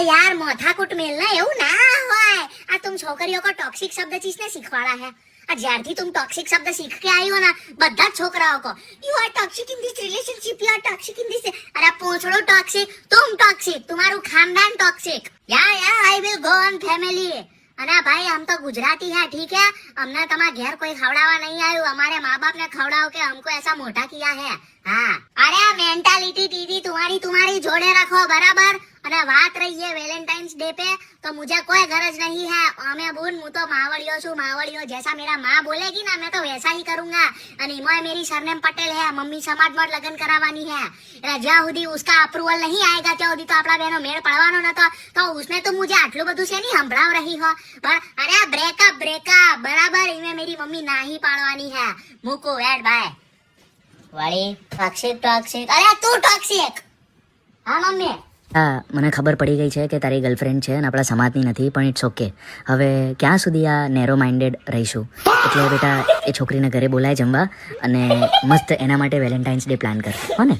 यार मोथाकुट मेलना એવું ના હોય આ तुम છોકરીઓ को टॉक्सिक शब्द किसने सिखवाड़ा है આ જ્યારથી तुम टॉक्सिक शब्द सीख के आई हो ना બધા જ છોકરાઓ को you are toxic in this relationship you are toxic in this अरे पूछड़ो टॉक्सिक तुम टॉक्सिक तुम्हारू खानदान टॉक्सिक या I will go on family अरे भाई हम तो गुजराती है ठीक है हमने तुम्हारे घर कोई खवड़ावा नहीं आयु हमारे माँ बाप ने खवड़ाओ के हमको ऐसा मोटा किया है हाँ अरे मेंटालिटी दीदी तुम्हारी जोड़े रखो बराबर અને વાત રહી है वेलेंटाइंस डे पे तो मुझे कोई गरज नहीं है हमें बोल मु तो मावड़ियो जैसा मेरा माँ बोलेगी ना मैं तो वैसा ही करूंगा અને मैं मेरी सरनेम पटेल है मम्मी समाज में लगन करावानी है એટલે જ્યાં સુધી उसका अप्रूवल नहीं आएगा ત્યાં સુધી તો આપણા બેનો મેળ પડવાનો નતો તો उसने तो मुझे આટલું બધું છે નહીં સંભળાવ રહી હો અરે બ્રેકઅપ બરાબર इनमें मेरी मम्मी नाही પાડવાની है મૂકો એડ બાય વાળી ટોક્સિક અરે તું ટોક્સિક હા મમ્મી હા મને ખબર પડી ગઈ છે કે તારી ગર્લફ્રેન્ડ છે અને આપણા સમાજની નથી પણ ઇટ્સ ઓકે હવે ક્યાં સુધી આ નેરો માઇન્ડેડ રહીશું એટલે બેટા એ છોકરીને ઘરે બોલાય જમવા અને મસ્ત એના માટે વેલેન્ટાઇન્સ ડે પ્લાન કર હો ને